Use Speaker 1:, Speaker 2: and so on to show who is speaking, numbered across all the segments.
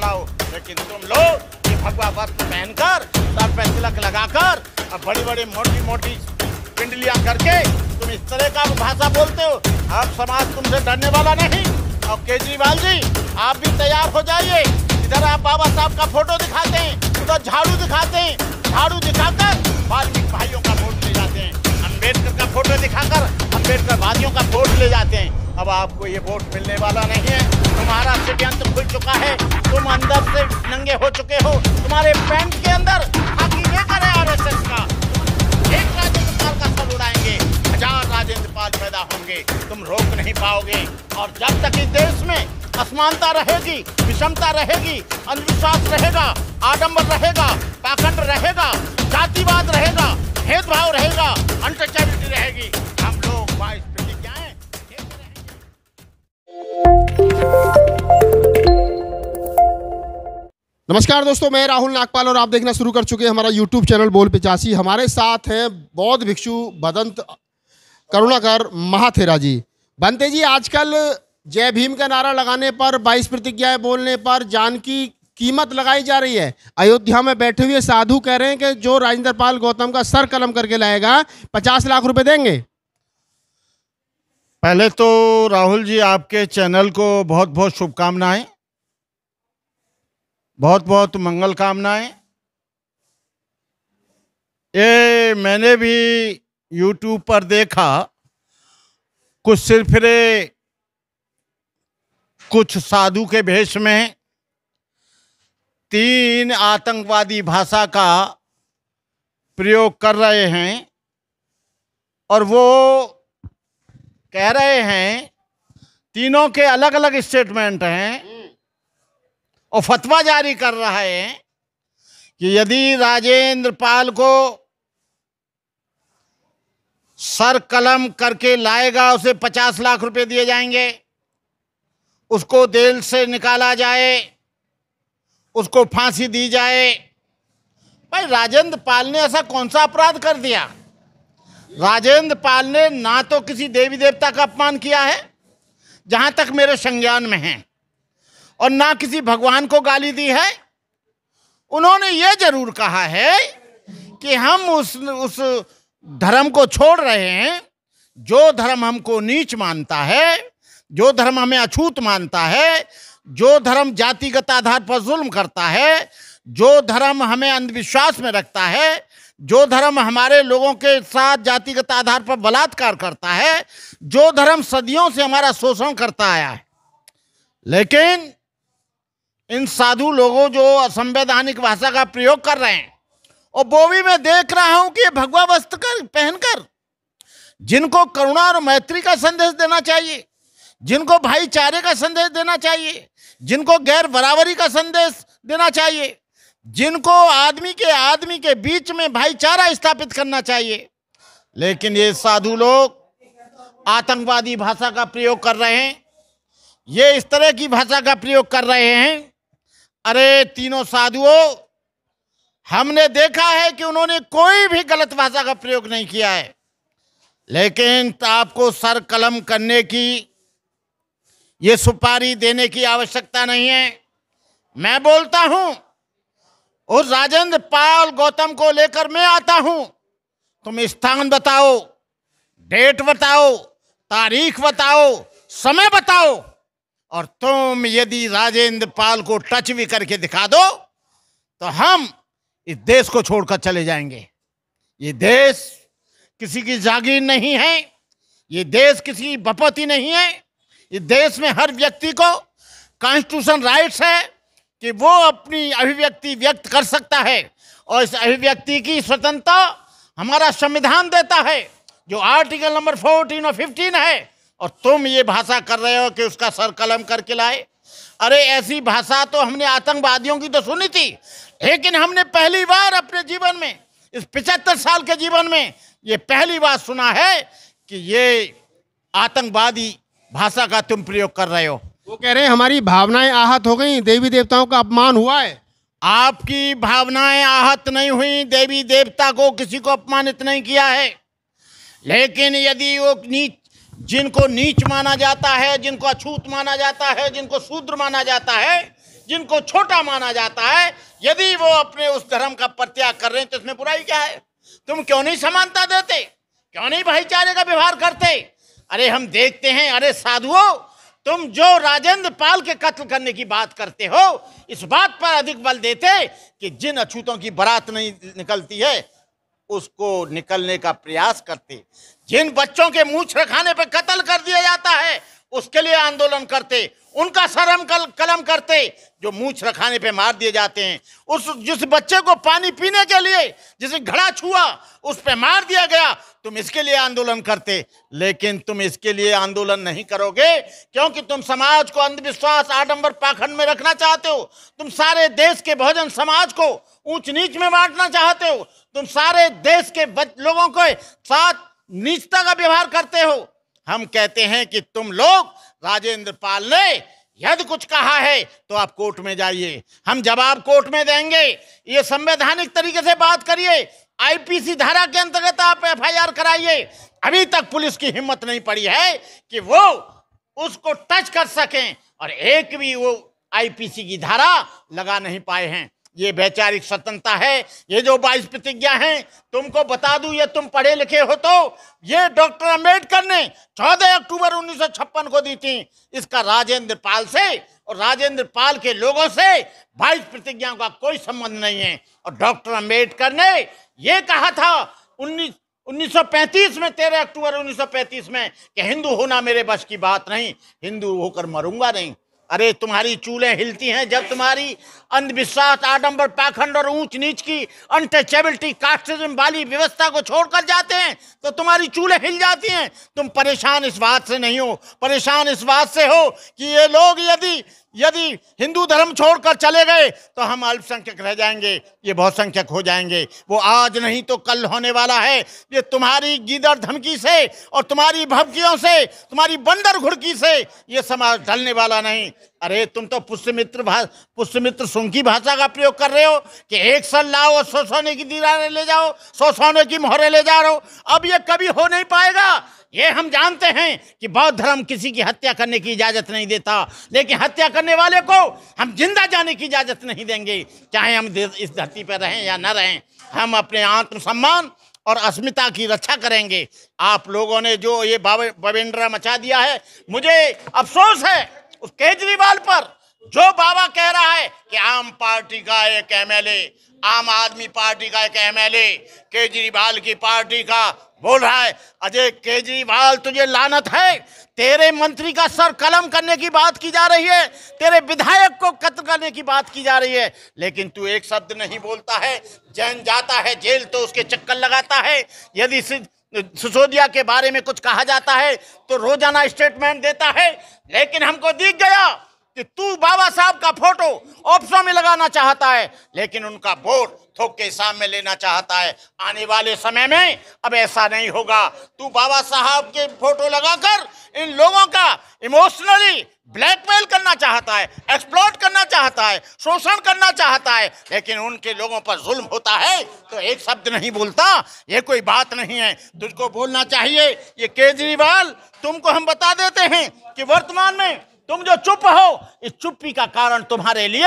Speaker 1: लाओ, लेकिन तुम लोग ये भगवा वस्त्र पहनकर, सर पे तिलक लगाकर और बड़ी बड़ी मोटी मोटी पिंडलियां करके तुम इस तरह का भाषा बोलते हो। अब समाज तुमसे डरने वाला नहीं। और केजरीवाल जी, आप भी तैयार हो जाइए। इधर आप बाबा साहब का फोटो दिखाते हैं, उधर झाड़ू दिखाते हैं, झाड़ू दिखाकर वाल्मीकि भाइयों का वोट ले जाते हैं, अम्बेडकर का फोटो दिखाकर अम्बेडकरवादियों का वोट ले जाते हैं। अब आपको ये वोट मिलने वाला नहीं है। तुम्हारा षड्यंत्र खुल चुका है, तुम अंदर से नंगे हो चुके हो। तुम्हारे पैंट के अंदर खाकी लेकर है आरएसएस का। एक राजेंद्र पाल का सर उड़ाएंगे, 1000 राजेंद्र पाल पैदा होंगे, तुम रोक नहीं पाओगे। और जब तक इस देश में असमानता रहेगी, विषमता रहेगी, अंधविश्वास रहेगा, आडंबर रहेगा, पाखंड रहेगा, जातिवाद रहेगा, भेदभाव रहेगा, अनटचेबिलिटी रहेगी, हम लोग वाइस प्रतिज्ञाएं
Speaker 2: नमस्कार दोस्तों, मैं राहुल नागपाल और आप देखना शुरू कर चुके हैं हमारा YouTube चैनल बोल 85। हमारे साथ हैं बौद्ध भिक्षु भदंत करुणाकर महाथेरा जी। बनते जी, आजकल जय भीम का नारा लगाने पर, 22 प्रतिज्ञाएं बोलने पर जान की कीमत लगाई जा रही है। अयोध्या में बैठे हुए साधु कह रहे हैं कि जो राजेंद्र पाल गौतम का सर कलम करके लाएगा 50 लाख रुपए देंगे।
Speaker 1: पहले तो राहुल जी, आपके चैनल को बहुत बहुत शुभकामनाएं, बहुत बहुत मंगल कामनाएं। ये मैंने भी YouTube पर देखा, कुछ सिरफिरे कुछ साधु के भेष में 3 आतंकवादी भाषा का प्रयोग कर रहे हैं और वो कह रहे हैं, तीनों के अलग अलग स्टेटमेंट हैं और फतवा जारी कर रहा है कि यदि राजेंद्र पाल को सर कलम करके लाएगा उसे 50 लाख रुपए दिए जाएंगे, उसको जेल से निकाला जाए, उसको फांसी दी जाए। भाई, राजेंद्र पाल ने ऐसा कौन सा अपराध कर दिया? राजेंद्र पाल ने ना तो किसी देवी देवता का अपमान किया है जहां तक मेरे संज्ञान में है, और ना किसी भगवान को गाली दी है। उन्होंने ये जरूर कहा है कि हम उस धर्म को छोड़ रहे हैं जो धर्म हमको नीच मानता है, जो धर्म हमें अछूत मानता है, जो धर्म जातिगत आधार पर जुल्म करता है, जो धर्म हमें अंधविश्वास में रखता है, जो धर्म हमारे लोगों के साथ जातिगत आधार पर बलात्कार करता है, जो धर्म सदियों से हमारा शोषण करता आया है। लेकिन इन साधु लोगों जो असंवैधानिक भाषा का प्रयोग कर रहे हैं, और वो भी मैं देख रहा हूं कि भगवा वस्त्र पहनकर, जिनको करुणा और मैत्री का संदेश देना चाहिए, जिनको भाईचारे का संदेश देना चाहिए, जिनको गैर बराबरी का संदेश देना चाहिए, जिनको आदमी के बीच में भाईचारा स्थापित करना चाहिए, लेकिन ये साधु लोग आतंकवादी भाषा का प्रयोग कर रहे हैं। ये इस तरह की भाषा का प्रयोग कर रहे हैं। अरे तीनों साधुओं, हमने देखा है कि उन्होंने कोई भी गलत भाषा का प्रयोग नहीं किया है, लेकिन आपको सर कलम करने की, ये सुपारी देने की आवश्यकता नहीं है। मैं बोलता हूं, उस राजेंद्र पाल गौतम को लेकर मैं आता हूं, तुम स्थान बताओ, डेट बताओ, तारीख बताओ, समय बताओ, और तुम यदि राजेंद्र पाल को टच भी करके दिखा दो तो हम इस देश को छोड़कर चले जाएंगे। ये देश किसी की जागीर नहीं है, ये देश किसी की बपौती नहीं है। इस देश में हर व्यक्ति को कॉन्स्टिट्यूशन राइट्स है कि वो अपनी अभिव्यक्ति व्यक्त कर सकता है, और इस अभिव्यक्ति की स्वतंत्रता हमारा संविधान देता है, जो आर्टिकल नंबर 14 और 15 है। और तुम ये भाषा कर रहे हो कि उसका सर कलम करके लाए। अरे ऐसी भाषा तो हमने आतंकवादियों की तो सुनी थी, लेकिन हमने पहली बार अपने जीवन में, इस 75 साल के जीवन में, ये पहली बार सुना है कि ये आतंकवादी भाषा का तुम प्रयोग कर रहे हो।
Speaker 2: वो कह रहे हैं हमारी भावनाएं आहत हो गई, देवी देवताओं का अपमान हुआ है।
Speaker 1: आपकी भावनाएं आहत नहीं हुई, देवी देवता को किसी को अपमानित नहीं किया है। लेकिन यदि वो जिनको नीच माना जाता है, जिनको अछूत माना जाता है, जिनको शूद्र माना जाता है, जिनको छोटा माना जाता है, यदि वो अपने उस धर्म का परित्याग कर रहे हैं तो इसमें बुराई क्या है? तुम क्यों नहीं समानता देते? क्यों नहीं भाईचारे का व्यवहार करते? अरे हम देखते हैं, अरे साधुओं, तुम जो राजेंद्र पाल के कत्ल करने की बात करते हो, इस बात पर अधिक बल देते कि जिन अछूतों की बारात नहीं निकलती है उसको निकलने का प्रयास करते, जिन बच्चों के मुंह रखाने पर कत्ल कर दिया जाता है उसके लिए आंदोलन करते, उनका सरम कलम करते जो मूछ रखाने पे मार दिए जाते हैं, उस जिस बच्चे को पानी पीने के लिए जिसे घड़ा छुआ उस पे मार दिया गया, तुम इसके लिए आंदोलन करते। लेकिन तुम इसके लिए आंदोलन नहीं करोगे क्योंकि तुम समाज को अंधविश्वास आडंबर पाखंड में रखना चाहते हो। तुम सारे देश के बहुजन समाज को ऊंच नीच में बांटना चाहते हो। तुम सारे देश के लोगों के साथ नीचता का व्यवहार करते हो। हम कहते हैं कि तुम लोग, राजेंद्र पाल ने यदि कुछ कहा है तो आप कोर्ट में जाइए, हम जवाब कोर्ट में देंगे। ये संवैधानिक तरीके से बात करिए, आईपीसी धारा के अंतर्गत आप एफआईआर कराइए। अभी तक पुलिस की हिम्मत नहीं पड़ी है कि वो उसको टच कर सकें और एक भी वो आईपीसी की धारा लगा नहीं पाए हैं। ये वैचारिक स्वतंत्रता है। ये जो 22 प्रतिज्ञा हैं, तुमको बता दूं, ये तुम पढ़े लिखे हो तो ये डॉक्टर अंबेडकर ने 14 अक्टूबर 1956 को दी थी। इसका राजेंद्र पाल से और राजेंद्र पाल के लोगों से 22 प्रतिज्ञाओं का कोई संबंध नहीं है। और डॉक्टर अंबेडकर ने ये कहा था 1935 में, 13 अक्टूबर 1935 में, कि हिंदू होना मेरे बस की बात नहीं, हिंदू होकर मरूंगा नहीं। अरे तुम्हारी चूलें हिलती हैं जब तुम्हारी अंधविश्वास आडंबर पाखंड और ऊंच नीच की अनटचेबिलिटी कास्टिज्म वाली व्यवस्था को छोड़कर जाते हैं तो तुम्हारी चूलें हिल जाती हैं। तुम परेशान इस बात से नहीं हो, परेशान इस बात से हो कि ये लोग यदि हिंदू धर्म छोड़कर चले गए तो हम अल्पसंख्यक रह जाएंगे, ये बहुसंख्यक हो जाएंगे। वो आज नहीं तो कल होने वाला है। ये तुम्हारी गीदड़ धमकी से और तुम्हारी भभकियों से, तुम्हारी बंदर घुड़की से ये समाज ढलने वाला नहीं। अरे तुम तो पुष्यमित्र सुंग की भाषा का प्रयोग कर रहे हो कि एक सल लाओ और 100 सोने की दीवारें ले जाओ, 100 सोने की मोहरें ले जा रहे हो। अब ये कभी हो नहीं पाएगा। ये हम जानते हैं कि बौद्ध धर्म किसी की हत्या करने की इजाजत नहीं देता, लेकिन हत्या करने वाले को हम जिंदा जाने की इजाजत नहीं देंगे, चाहे हम इस धरती पर रहें या न रहें। हम अपने आत्मसम्मान और अस्मिता की रक्षा करेंगे। आप लोगों ने जो ये बवेंद्रा मचा दिया है, मुझे अफसोस है उस केजरीवाल पर जो बाबा कह रहा है कि आम पार्टी का एक एमएलए, आम आदमी पार्टी का एक एमएलए केजरीवाल की पार्टी का बोल रहा है। अजय केजरीवाल, तुझे लानत है। तेरे मंत्री का सर कलम करने की बात की जा रही है, तेरे विधायक को कत्ल करने की बात की जा रही है, लेकिन तू एक शब्द नहीं बोलता है। जैन जाता है जेल तो उसके चक्कर लगाता है। यदि सिसोदिया के बारे में कुछ कहा जाता है तो रोजाना स्टेटमेंट देता है। लेकिन हमको दिख गया कि तू बाबा साहब का फोटो ऑफिसों में लगाना चाहता है, लेकिन उनका वोट थोक के हिसाब में लेना चाहता है। आने वाले समय में अब ऐसा नहीं होगा। तू बाबा साहब के फोटो लगाकर इन लोगों का इमोशनली ब्लैकमेल करना चाहता है, एक्सप्लॉइट करना चाहता है, शोषण करना चाहता है, लेकिन उनके लोगों पर जुल्म होता है तो एक शब्द नहीं बोलता। ये कोई बात नहीं है, तुझको बोलना चाहिए। ये केजरीवाल, तुमको हम बता देते हैं कि वर्तमान में तुम जो चुप हो, इस चुप्पी का कारण तुम्हारे लिए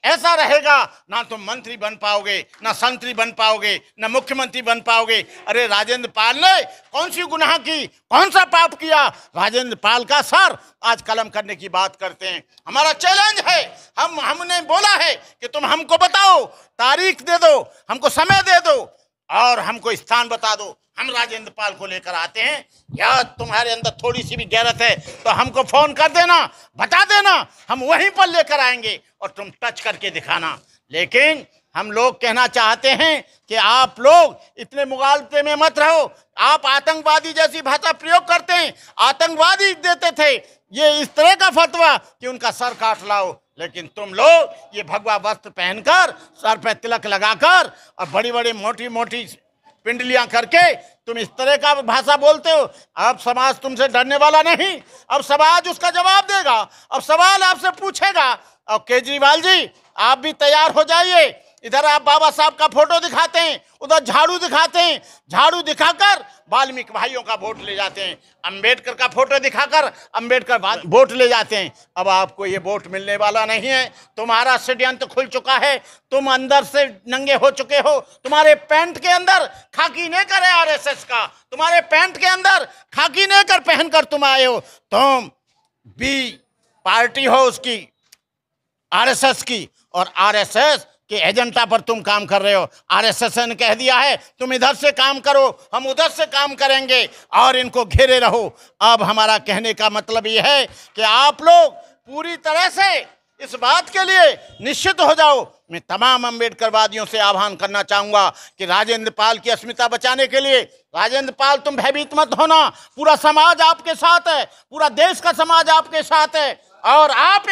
Speaker 1: ऐसा रहेगा, ना तुम मंत्री बन पाओगे, ना संतरी बन पाओगे, ना मुख्यमंत्री बन पाओगे। अरे राजेंद्र पाल ने कौन सी गुनाह की, कौन सा पाप किया? राजेंद्र पाल का सर आज कलम करने की बात करते हैं। हमारा चैलेंज है, हमने बोला है कि तुम हमको बताओ, तारीख दे दो, हमको समय दे दो और हमको स्थान बता दो। हम राजेंद्र पाल को लेकर आते हैं। या तुम्हारे अंदर थोड़ी सी भी गैरत है तो हमको फोन कर देना, बता देना, हम वहीं पर लेकर आएंगे और तुम टच करके दिखाना। लेकिन हम लोग कहना चाहते हैं कि आप लोग इतने मुगालते में मत रहो। आप आतंकवादी जैसी भाषा प्रयोग करते हैं। आतंकवादी देते थे ये इस तरह का फतवा कि उनका सर काट लाओ, लेकिन तुम लोग ये भगवा वस्त्र पहनकर, सर पे तिलक लगाकर और बड़ी बड़ी मोटी मोटी पिंडलियां करके तुम इस तरह का भाषा बोलते हो। अब समाज तुमसे डरने वाला नहीं। अब समाज उसका जवाब देगा। अब सवाल आपसे पूछेगा। और केजरीवाल जी, आप भी तैयार हो जाइए। इधर आप बाबा साहब का फोटो दिखाते हैं, उधर झाड़ू दिखाते हैं, झाड़ू दिखाकर वाल्मीकि भाइयों का वोट ले जाते हैं, अंबेडकर का फोटो दिखाकर अंबेडकर वोट ले जाते हैं। अब आपको ये वोट मिलने वाला नहीं है। तुम्हारा षड्यंत्र खुल चुका है, तुम अंदर से नंगे हो चुके हो। तुम्हारे पैंट के अंदर खाकी नेकर है आरएसएस का, तुम्हारे पैंट के अंदर खाकी नेकर पहनकर तुम आए हो। तुम बी पार्टी हो उसकी, आरएसएस की, और आरएसएस के एजेंडा पर तुम काम कर रहे हो। आरएसएस ने कह दिया है तुम इधर से काम करो, हम उधर से काम करेंगे, और इनको घेरे रहो। अब हमारा कहने का मतलब यह है कि आप लोग पूरी तरह से इस बात के लिए निश्चित हो जाओ। मैं तमाम अंबेडकरवादियों से आह्वान करना चाहूंगा कि राजेंद्र पाल की अस्मिता बचाने के लिए, राजेंद्र पाल तुम भयभीत मत होना, पूरा समाज आपके साथ है, पूरा देश का समाज आपके साथ है, और आप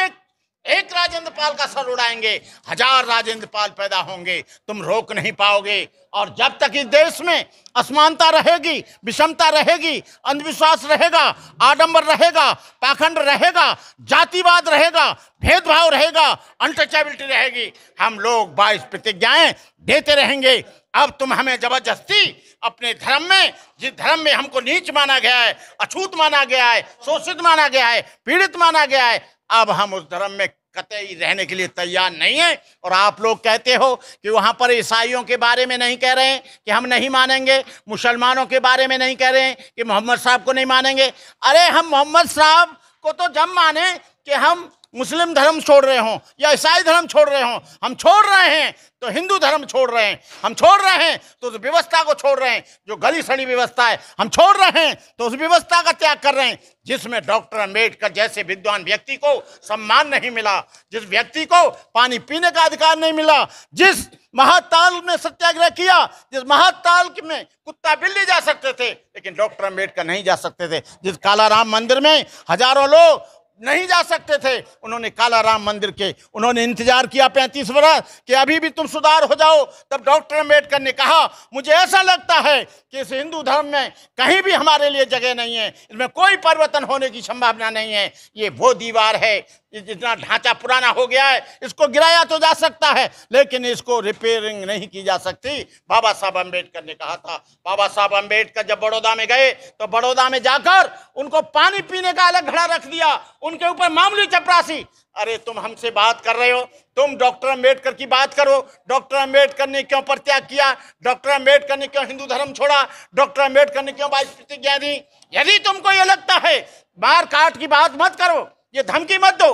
Speaker 1: एक राजेंद्र पाल का सर उड़ाएंगे, 1000 राजेंद्र पाल पैदा होंगे, तुम रोक नहीं पाओगे। और जब तक इस देश में असमानता रहेगी, विषमता रहेगी, अंधविश्वास रहेगा, आडंबर रहेगा, पाखंड रहेगा, जातिवाद रहेगा, भेदभाव रहेगा, अनटचेबिलिटी रहेगी, हम लोग 22 प्रतिज्ञाएं देते रहेंगे। अब तुम हमें जबरदस्ती अपने धर्म में, जिस धर्म में हमको नीच माना गया है, अछूत माना गया है, शोषित माना गया है, पीड़ित माना गया है, अब हम उस धर्म में कतई रहने के लिए तैयार नहीं है। और आप लोग कहते हो कि वहां पर ईसाइयों के बारे में नहीं कह रहे हैं कि हम नहीं मानेंगे, मुसलमानों के बारे में नहीं कह रहे हैं कि मोहम्मद साहब को नहीं मानेंगे। अरे हम मोहम्मद साहब को तो जब माने कि हम मुस्लिम धर्म छोड़ रहे हों या ईसाई धर्म छोड़ रहे हों, हम छोड़ रहे हैं तो हिंदू धर्म छोड़ रहे हैं, हम छोड़ रहे हैं तो उस व्यवस्था को छोड़ रहे हैं जो गली सड़ी व्यवस्था है, हम छोड़ रहे हैं तो उस व्यवस्था का त्याग कर रहे हैं जिसमें डॉक्टर अंबेडकर जैसे विद्वान व्यक्ति को सम्मान नहीं मिला, जिस व्यक्ति को पानी पीने का अधिकार नहीं मिला, जिस महाताल में सत्याग्रह किया, जिस महाताल में कुत्ता बिल्ली जा सकते थे लेकिन डॉक्टर अंबेडकर नहीं जा सकते थे, जिस कालाराम मंदिर में हजारों लोग नहीं जा सकते थे, उन्होंने कालाराम मंदिर के उन्होंने इंतजार किया 35 वर्ष कि अभी भी तुम सुधार हो जाओ। तब डॉक्टर अंबेडकर ने कहा मुझे ऐसा लगता है कि इस हिंदू धर्म में कहीं भी हमारे लिए जगह नहीं है, इसमें कोई परिवर्तन होने की संभावना नहीं है, ये वो दीवार है, जितना ढांचा पुराना हो गया है, इसको गिराया तो जा सकता है लेकिन इसको रिपेयरिंग नहीं की जा सकती। बाबा साहब अंबेडकर ने कहा था। बाबा साहब अंबेडकर जब बड़ौदा में गए तो बड़ौदा में जाकर उनको पानी पीने का अलग घड़ा रख दिया, उनके ऊपर मामूली चपरासी। अरे तुम हमसे बात कर रहे हो, तुम डॉक्टर अंबेडकर की बात करो, डॉक्टर अंबेडकर ने क्यों परित्याग किया, डॉक्टर अंबेडकर ने क्यों हिंदू धर्म छोड़ा, डॉक्टर अंबेडकर ने क्यों 22 प्रतिज्ञा दी। यदि तुमको ये लगता है, मार काट की बात मत करो, ये धमकी मत दो।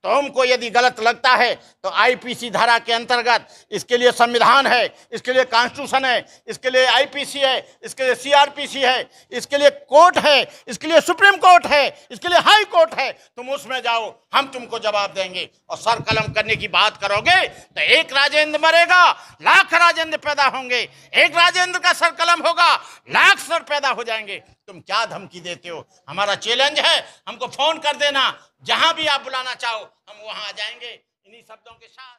Speaker 1: तुमको यदि गलत लगता है तो आईपीसी धारा के अंतर्गत इसके लिए संविधान है, इसके लिए कॉन्स्टिट्यूशन है, इसके लिए आईपीसी है, इसके लिए सीआरपीसी है, इसके लिए कोर्ट है, इसके लिए सुप्रीम कोर्ट है, इसके लिए हाई कोर्ट है। तुम उसमें जाओ, हम तुमको जवाब देंगे। और सर कलम करने की बात करोगे तो एक राजेंद्र मरेगा, लाख राजेंद्र पैदा होंगे, एक राजेंद्र का सर कलम होगा, लाख सर पैदा हो जाएंगे। तुम क्या धमकी देते हो? हमारा चैलेंज है, हमको फोन कर देना, जहां भी आप बुलाना चाहो हम वहां आ जाएंगे इन्हीं शब्दों के साथ।